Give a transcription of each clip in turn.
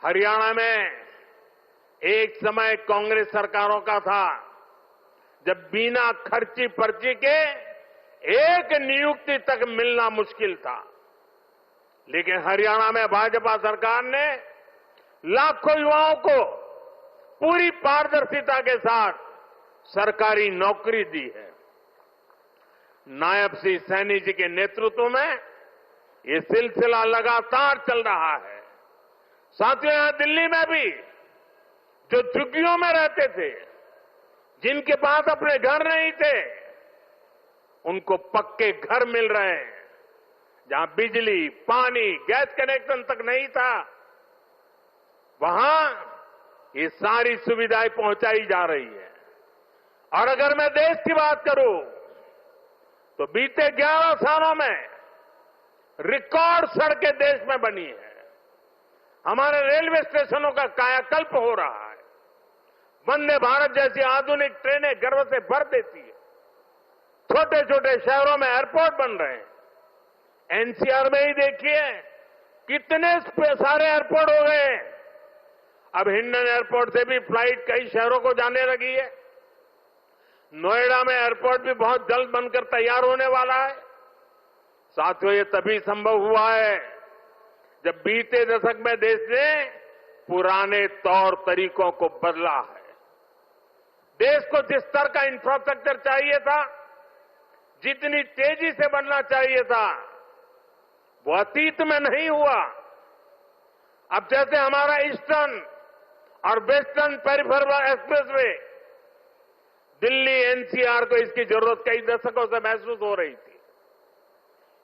हरियाणा में एक समय कांग्रेस सरकारों का था जब बिना खर्ची पर्ची के एक नियुक्ति तक मिलना मुश्किल था। लेकिन हरियाणा में भाजपा सरकार ने लाखों युवाओं को पूरी पारदर्शिता के साथ सरकारी नौकरी दी है। नायब श्री सैनी जी के नेतृत्व में ये सिलसिला लगातार चल रहा है। साथियों, यहां दिल्ली में भी जो झुग्गियों में रहते थे, जिनके पास अपने घर नहीं थे, उनको पक्के घर मिल रहे हैं। जहां बिजली, पानी, गैस कनेक्शन तक नहीं था, वहां ये सारी सुविधाएं पहुंचाई जा रही है। और अगर मैं देश की बात करूं तो बीते 11 सालों में रिकॉर्ड सड़कें देश में बनी है। हमारे रेलवे स्टेशनों का कायाकल्प हो रहा है। वंदे भारत जैसी आधुनिक ट्रेनें गर्व से भर देती है। छोटे छोटे शहरों में एयरपोर्ट बन रहे हैं। एनसीआर में ही देखिए कितने सारे एयरपोर्ट हो गए। अब हिंडन एयरपोर्ट से भी फ्लाइट कई शहरों को जाने लगी है। नोएडा में एयरपोर्ट भी बहुत जल्द बनकर तैयार होने वाला है। साथियों, ये तभी संभव हुआ है जब बीते दशक में देश ने पुराने तौर तरीकों को बदला है। देश को जिस स्तर का इंफ्रास्ट्रक्चर चाहिए था, जितनी तेजी से बनना चाहिए था, वो अतीत में नहीं हुआ। अब जैसे हमारा ईस्टर्न और western peripheral expressway, Delhi NCR को इसकी जरूरत कई दशकों से महसूस हो रही थी।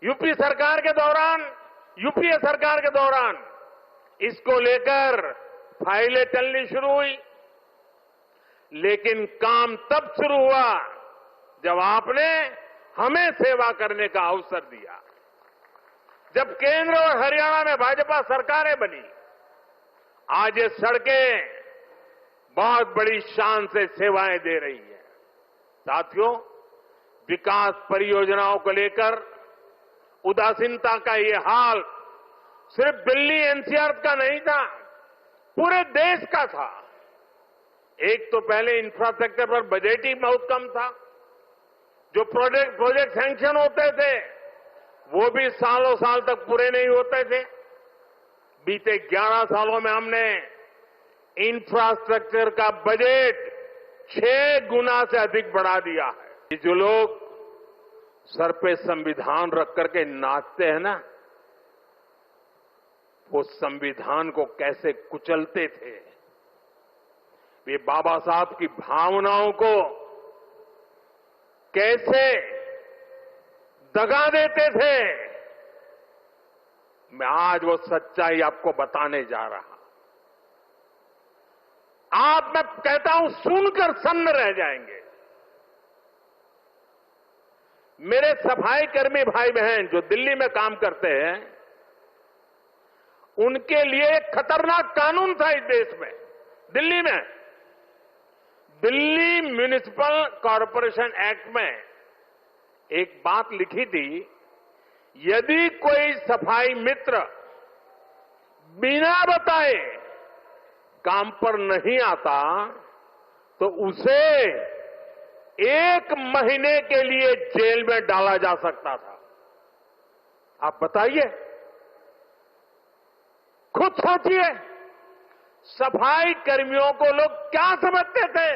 यूपीए सरकार के दौरान इसको लेकर फाइलें चलनी शुरू हुई। लेकिन काम तब शुरू हुआ जब आपने हमें सेवा करने का अवसर दिया। जब केंद्र और हरियाणा में भाजपा सरकारें बनी, आज ये सड़कें बहुत बड़ी शान से सेवाएं दे रही है। साथियों, विकास परियोजनाओं को लेकर उदासीनता का ये हाल सिर्फ दिल्ली एनसीआर का नहीं था, पूरे देश का था। एक तो पहले इंफ्रास्ट्रक्चर पर बजट ही बहुत कम था। जो प्रोजेक्ट सैंक्शन होते थे वो भी सालों साल तक पूरे नहीं होते थे। बीते 11 सालों में हमने इंफ्रास्ट्रक्चर का बजट 6 गुना से अधिक बढ़ा दिया है। जो लोग सर पे संविधान रख करके नाचते हैं ना, वो संविधान को कैसे कुचलते थे। वे बाबा साहब की भावनाओं को कैसे दगा देते थे। मैं आज वो सच्चाई आपको बताने जा रहा। आप, मैं कहता हूं, सुनकर सन्न रह जाएंगे। मेरे सफाई कर्मी भाई बहन जो दिल्ली में काम करते हैं, उनके लिए एक खतरनाक कानून था इस देश में। दिल्ली में दिल्ली म्युनिसिपल कॉरपोरेशन एक्ट में एक बात लिखी थी, यदि कोई सफाई मित्र बिना बताए काम पर नहीं आता तो उसे 1 महीने के लिए जेल में डाला जा सकता था। आप बताइए, खुद सोचिए, सफाई कर्मियों को लोग क्या समझते थे?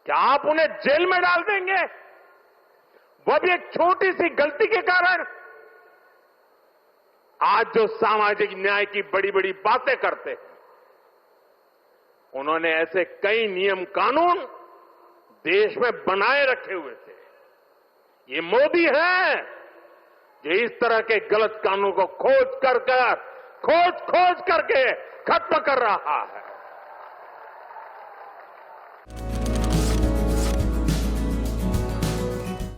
क्या आप उन्हें जेल में डाल देंगे, वो भी एक छोटी सी गलती के कारण? आज जो सामाजिक न्याय की बड़ी बड़ी बातें करते हैं, उन्होंने ऐसे कई नियम कानून देश में बनाए रखे हुए थे। ये मोदी है जो इस तरह के गलत कानूनों को खोज करके खत्म कर रहा है।